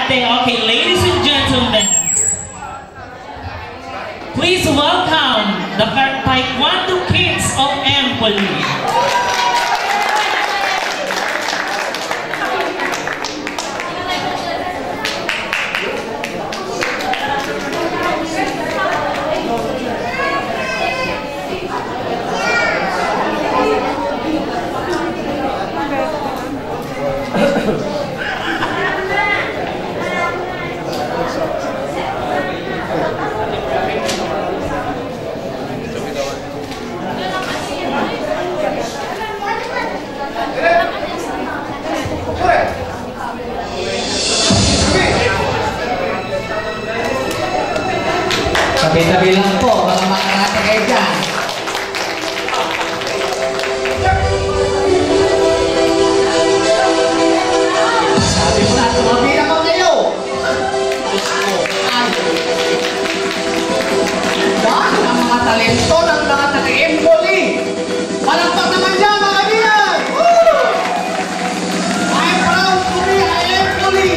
birthday. Okay, ladies and gentlemen, please welcome the Taekwondo Kids of Empoli. Tabi-tabi lang po, baka makarate kayo dyan. Sabi mo na, tumabi naman kayo. Ay. Dahil ang mga talento ng mga taga-Empoli. Palagpak naman dyan, mga kaibigan! I'm proud to be an Empoli!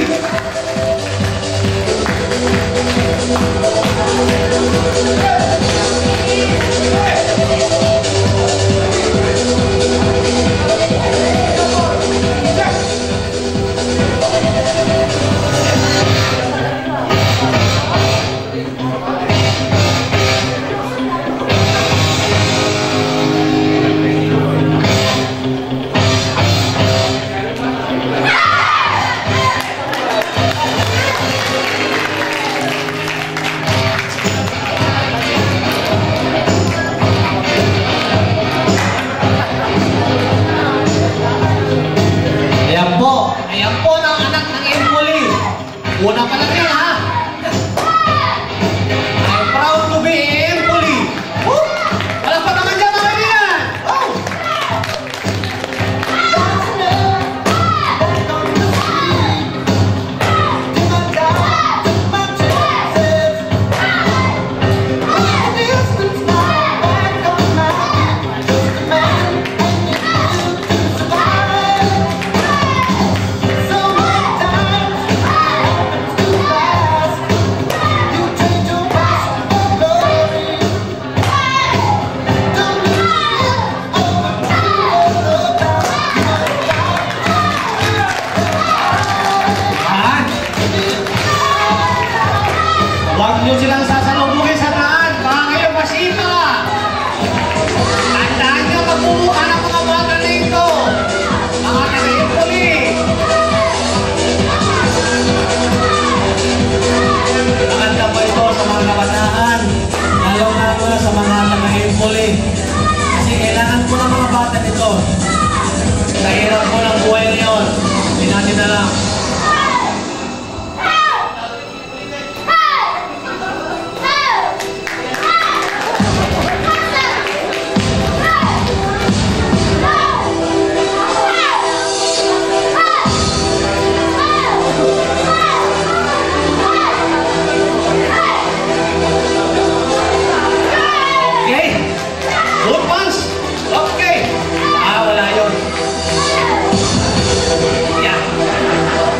Ayan po ng anak ng Empoli. Una pa lang yan, ha? I'm proud to be Empoli. Walang pa naman dyan, mga kaibigan. Huwag nyo silang sasalubugin sa daan. Baka kayo masipa. Tandaan nyo magbubuka ng mga bata na ito. Mga taga-Empoli. Maganda po ito sa mga kabataan. Lalo na sa mga taga-Empoli. Kasi kailangan po ng mga bata nito. Sa hirap po ng buhay ngayon. Hindi natin alam. Wala yun. Yeah.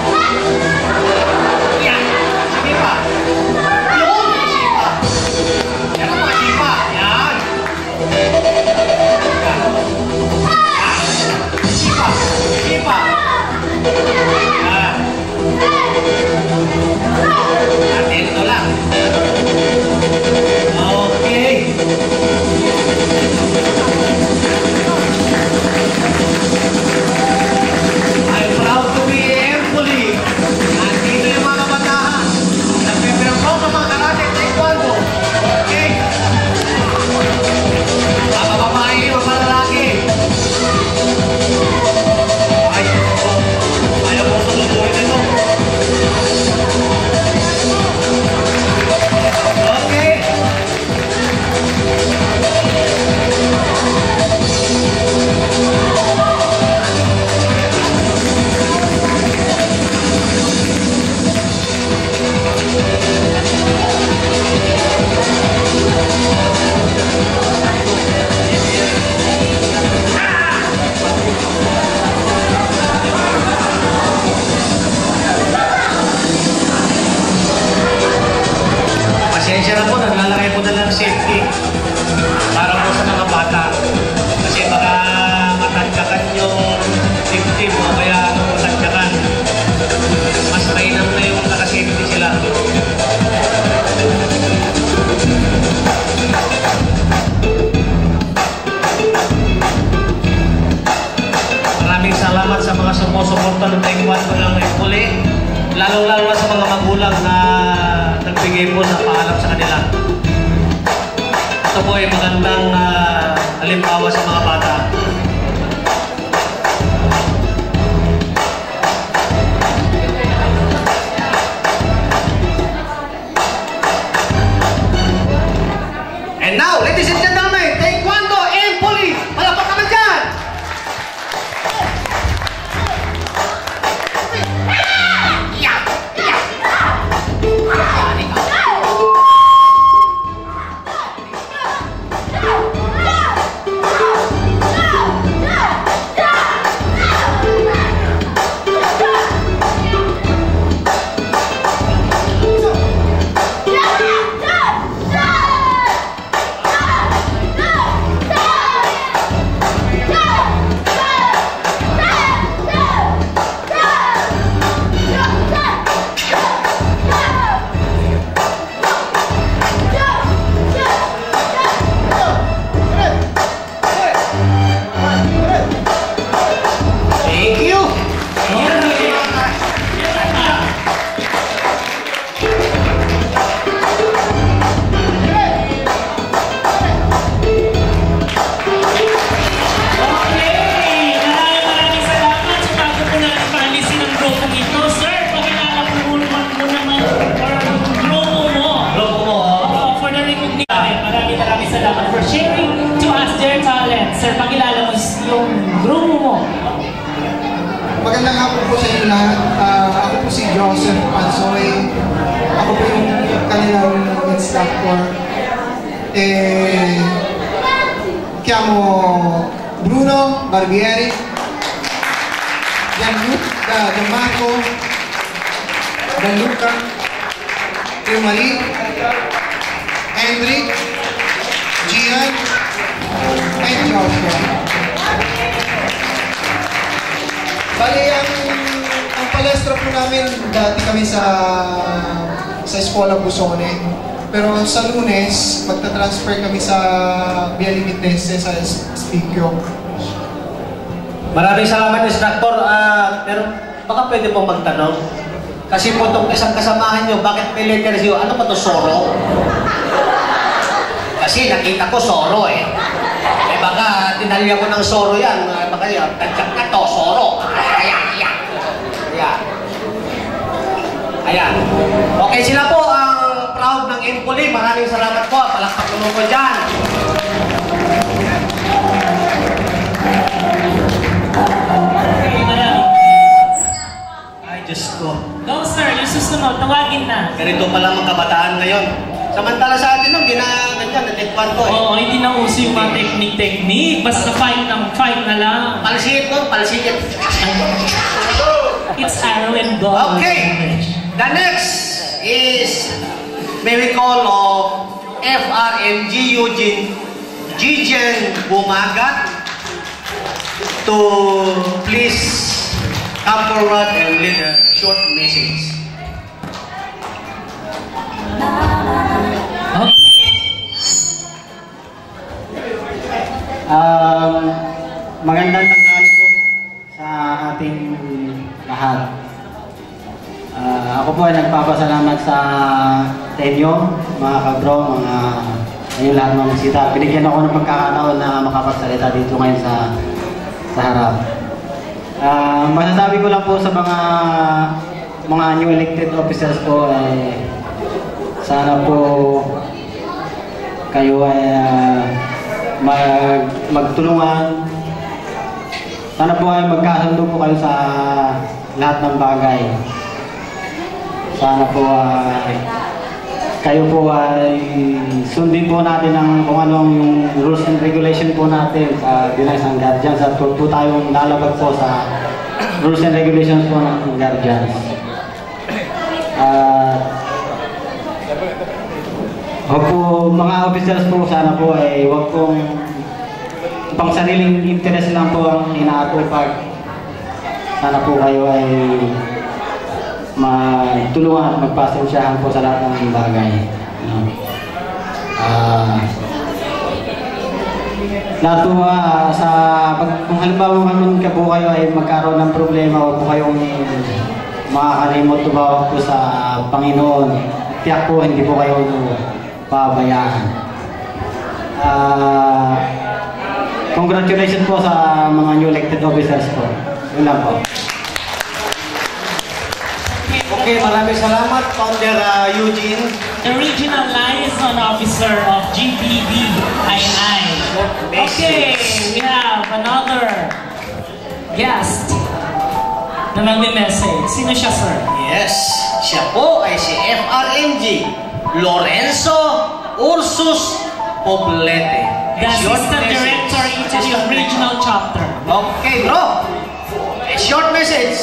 lalong-lalo na sa mga magulang na nagbigay po ng paalam sa kanila. Ito po ay magandang halimbawa sa mga bata. And now, ladies and gentlemen, Taekwondo Empoli! Palakpak naman dyan! Sir, pakilala mo yung grupo mo. Magandang hapon po sa inyo lahat. Ako po si Joseph Pansoy. Ako po yung kanilang instructor. Chiamo Bruno Barbieri, Gianmarco, Gianluca, Marie, Hendrik, Gian, and Joshua. Bali, ang palestra po namin, dati kami sa Escola Busone. Pero sa Lunes, magta-transfer kami sa Via Limitese sa Spikyo. Maraming salamat, instructor. Pero baka pwede po magtanong. Kasi po itong isang kasamahan nyo, bakit may letters yun? Ano pa ito, Soro? Kasi nakita ko Soro eh. Baka tinalya ko ng Soro yan. Baka yan, tadyak na to, Soro. Ayan. Okay, sila po ang proud ng Empoli. Maraming salamat po. Palakpak naman po dyan. Ay, Diyos ko. Go sir, yung susunod, tawagin na. Ganito pala mga kabataan ngayon. Samantala sa atin nung ginaganyan, natikwan ko eh. Oo, hindi na uso yung mga technique. Basta fight na lang. Palsit ko, palsit. It's arrow and ball. Okay, the next is miracle of FRMG Eugene Gigen Bumagat to please come forward and lead a short message. Magandang tanghali po sa ating lahat. Ako po ay nagpapasalamat sa inyo, mga kabro, ayun lahat ng bisita. Binigyan ako ng pagkakataon na makapagsalita dito ngayon sa harap. Masasabi ko lang po sa mga new elected officers po ay sana po kayo ay magtulungan. Sana po ay magkasundo po kayo sa lahat ng bagay. Sana po kayo po ay sundin po natin kung anong yung rules and regulation po natin sa Denies and Guardians at huwag po tayong lalabag po sa rules and regulations po ng Guardians. Huwag po, mga officers po, sana po ay huwag pong pang sariling interest lang po ang inaatupag. Sana po kayo ay magtulungan, magpasensyahan po sa lahat ng bagay. Lahat po kung halimbawa kami po kayo ay magkaroon ng problema, huwag po kayong makakalimot tumawag po sa Panginoon. Tiyak po, hindi po kayo pabayaan. Congratulations po sa mga new elected officers po. Yun lang po. Okay, maraming salamat, Founder Eugene. The Regional Liaison Officer of GBB-INI. Okay, we have another guest na magme-message. Sino siya, sir? Yes, siya po ay si FRMG Lorenzo Ursus Poblete. The Assistant Director into the Regional Chapter. Okay, bro. A short message.